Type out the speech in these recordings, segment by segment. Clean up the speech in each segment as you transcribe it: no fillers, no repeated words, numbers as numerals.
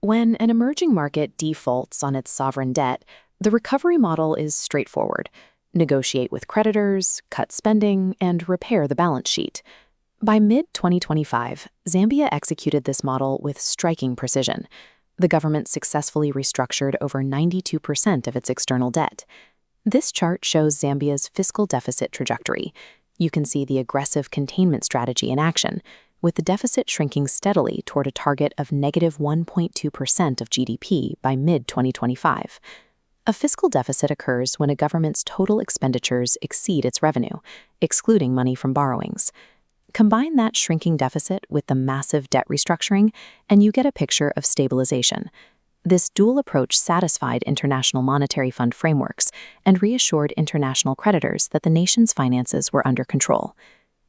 When an emerging market defaults on its sovereign debt, the recovery model is straightforward. Negotiate with creditors, cut spending, and repair the balance sheet. By mid-2025, Zambia executed this model with striking precision. The government successfully restructured over 92% of its external debt. This chart shows Zambia's fiscal deficit trajectory. You can see the aggressive containment strategy in action, with the deficit shrinking steadily toward a target of negative 1.2% of GDP by mid-2025. A fiscal deficit occurs when a government's total expenditures exceed its revenue, excluding money from borrowings. Combine that shrinking deficit with the massive debt restructuring, and you get a picture of stabilization. This dual approach satisfied International Monetary Fund frameworks and reassured international creditors that the nation's finances were under control.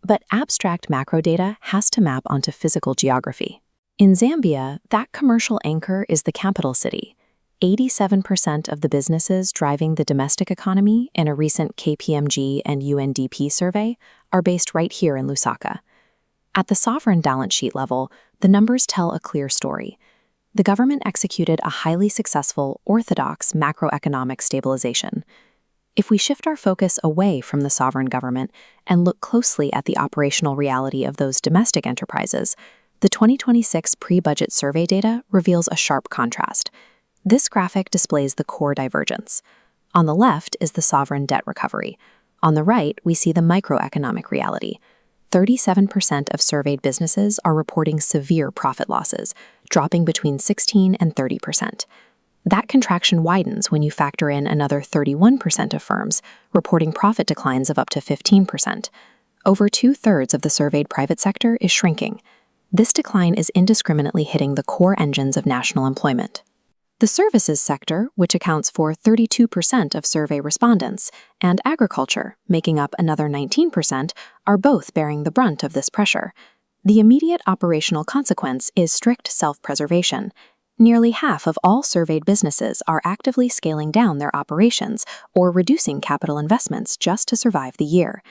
But abstract macro data has to map onto physical geography. In Zambia, that commercial anchor is the capital city. 87% of the businesses driving the domestic economy in a recent KPMG and UNDP survey are based right here in Lusaka. At the sovereign balance sheet level, the numbers tell a clear story. The government executed a highly successful, orthodox macroeconomic stabilization. If we shift our focus away from the sovereign government and look closely at the operational reality of those domestic enterprises, the 2026 pre-budget survey data reveals a sharp contrast. This graphic displays the core divergence. On the left is the sovereign debt recovery. On the right, we see the microeconomic reality. 37% of surveyed businesses are reporting severe profit losses, dropping between 16 and 30%. That contraction widens when you factor in another 31% of firms reporting profit declines of up to 15%. Over 2/3 of the surveyed private sector is shrinking. This decline is indiscriminately hitting the core engines of national employment. The services sector, which accounts for 32% of survey respondents, and agriculture, making up another 19%, are both bearing the brunt of this pressure. The immediate operational consequence is strict self-preservation. Nearly half of all surveyed businesses are actively scaling down their operations or reducing capital investments just to survive the year.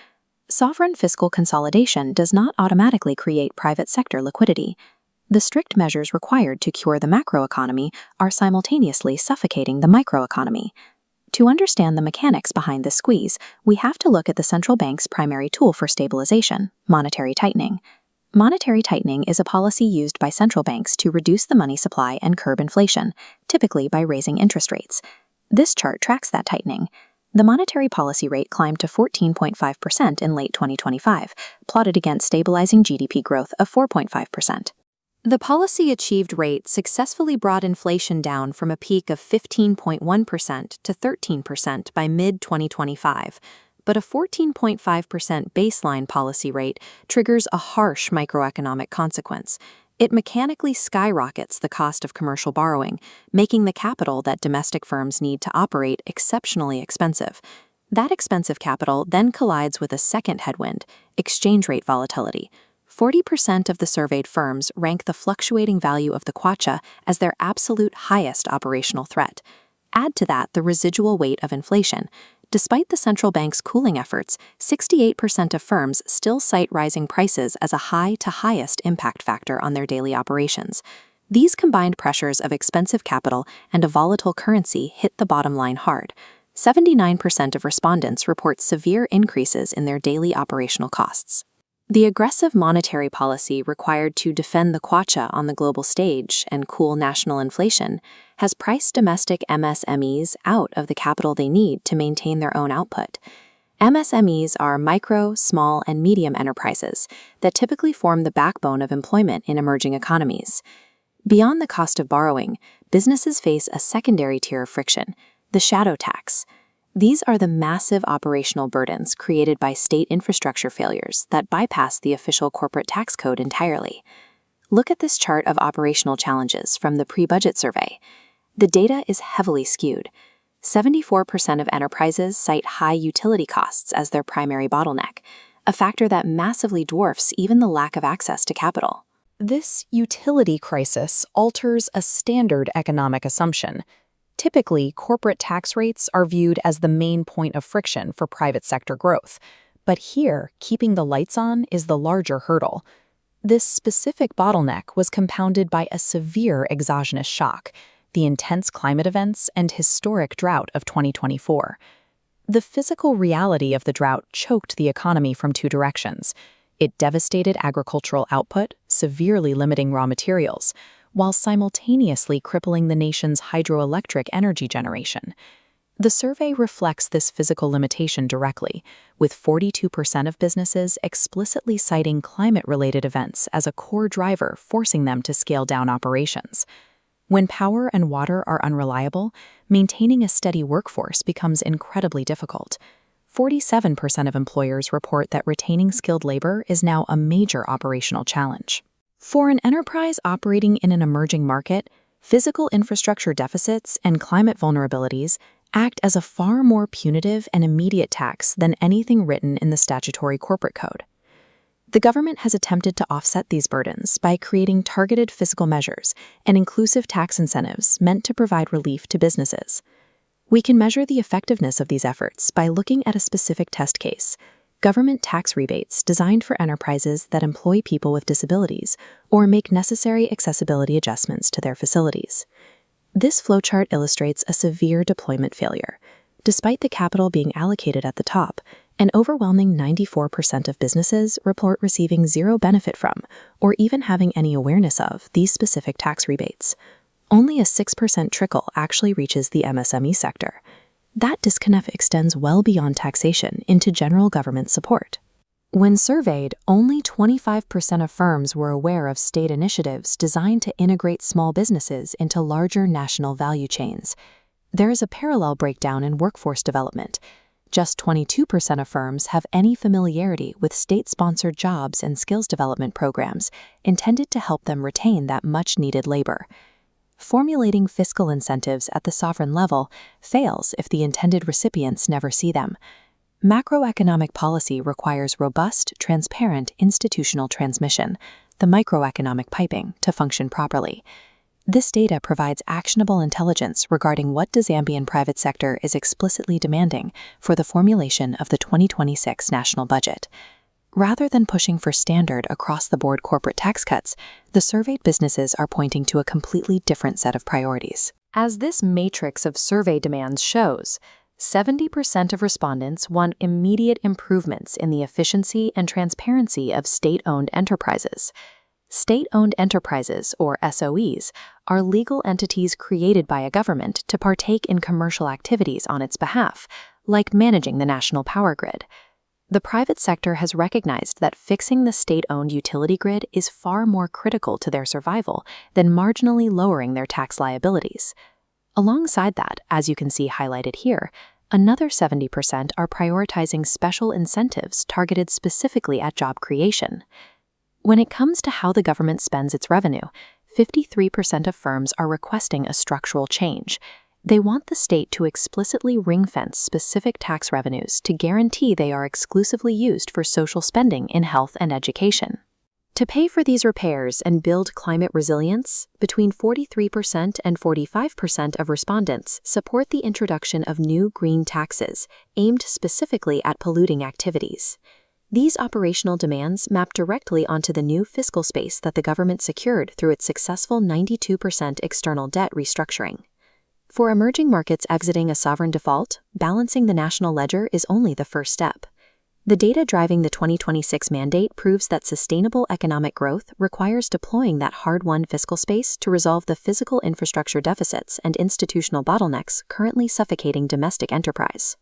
Sovereign fiscal consolidation does not automatically create private sector liquidity. The strict measures required to cure the macroeconomy are simultaneously suffocating the microeconomy. To understand the mechanics behind this squeeze, we have to look at the central bank's primary tool for stabilization, monetary tightening. Monetary tightening is a policy used by central banks to reduce the money supply and curb inflation, typically by raising interest rates. This chart tracks that tightening. The monetary policy rate climbed to 14.5% in late 2025, plotted against stabilizing GDP growth of 4.5%. The policy-achieved rate successfully brought inflation down from a peak of 15.1% to 13% by mid-2025. But a 14.5% baseline policy rate triggers a harsh microeconomic consequence. It mechanically skyrockets the cost of commercial borrowing, making the capital that domestic firms need to operate exceptionally expensive. That expensive capital then collides with a second headwind, exchange rate volatility. 40% of the surveyed firms rank the fluctuating value of the kwacha as their absolute highest operational threat. Add to that the residual weight of inflation. Despite the central bank's cooling efforts, 68% of firms still cite rising prices as a high to highest impact factor on their daily operations. These combined pressures of expensive capital and a volatile currency hit the bottom line hard. 79% of respondents report severe increases in their daily operational costs. The aggressive monetary policy required to defend the kwacha on the global stage and cool national inflation has priced domestic MSMEs out of the capital they need to maintain their own output. MSMEs are micro, small, and medium enterprises that typically form the backbone of employment in emerging economies. Beyond the cost of borrowing, businesses face a secondary tier of friction, the shadow tax. These are the massive operational burdens created by state infrastructure failures that bypass the official corporate tax code entirely. Look at this chart of operational challenges from the pre-budget survey. The data is heavily skewed. 74% of enterprises cite high utility costs as their primary bottleneck, a factor that massively dwarfs even the lack of access to capital. This utility crisis alters a standard economic assumption. Typically, corporate tax rates are viewed as the main point of friction for private sector growth. But here, keeping the lights on is the larger hurdle. This specific bottleneck was compounded by a severe exogenous shock, the intense climate events and historic drought of 2024. The physical reality of the drought choked the economy from two directions. It devastated agricultural output, severely limiting raw materials, while simultaneously crippling the nation's hydroelectric energy generation. The survey reflects this physical limitation directly, with 42% of businesses explicitly citing climate-related events as a core driver forcing them to scale down operations. When power and water are unreliable, maintaining a steady workforce becomes incredibly difficult. 47% of employers report that retaining skilled labor is now a major operational challenge. For an enterprise operating in an emerging market, physical infrastructure deficits and climate vulnerabilities act as a far more punitive and immediate tax than anything written in the statutory corporate code. The government has attempted to offset these burdens by creating targeted fiscal measures and inclusive tax incentives meant to provide relief to businesses. We can measure the effectiveness of these efforts by looking at a specific test case: government tax rebates designed for enterprises that employ people with disabilities or make necessary accessibility adjustments to their facilities. This flowchart illustrates a severe deployment failure. Despite the capital being allocated at the top, an overwhelming 94% of businesses report receiving zero benefit from, or even having any awareness of, these specific tax rebates. Only a 6% trickle actually reaches the MSME sector. That disconnect extends well beyond taxation into general government support. When surveyed, only 25% of firms were aware of state initiatives designed to integrate small businesses into larger national value chains. There is a parallel breakdown in workforce development. Just 22% of firms have any familiarity with state-sponsored jobs and skills development programs intended to help them retain that much-needed labor. Formulating fiscal incentives at the sovereign level fails if the intended recipients never see them. Macroeconomic policy requires robust, transparent institutional transmission, the microeconomic piping, to function properly. This data provides actionable intelligence regarding what the Zambian private sector is explicitly demanding for the formulation of the 2026 national budget. Rather than pushing for standard across-the-board corporate tax cuts, the surveyed businesses are pointing to a completely different set of priorities. As this matrix of survey demands shows, 70% of respondents want immediate improvements in the efficiency and transparency of state-owned enterprises. State-owned enterprises, or SOEs, are legal entities created by a government to partake in commercial activities on its behalf, like managing the national power grid. The private sector has recognized that fixing the state-owned utility grid is far more critical to their survival than marginally lowering their tax liabilities. Alongside that, as you can see highlighted here, another 70% are prioritizing special incentives targeted specifically at job creation. When it comes to how the government spends its revenue, 53% of firms are requesting a structural change. They want the state to explicitly ring-fence specific tax revenues to guarantee they are exclusively used for social spending in health and education. To pay for these repairs and build climate resilience, between 43% and 45% of respondents support the introduction of new green taxes aimed specifically at polluting activities. These operational demands map directly onto the new fiscal space that the government secured through its successful 92% external debt restructuring. For emerging markets exiting a sovereign default, balancing the national ledger is only the first step. The data driving the 2026 mandate proves that sustainable economic growth requires deploying that hard-won fiscal space to resolve the physical infrastructure deficits and institutional bottlenecks currently suffocating domestic enterprise.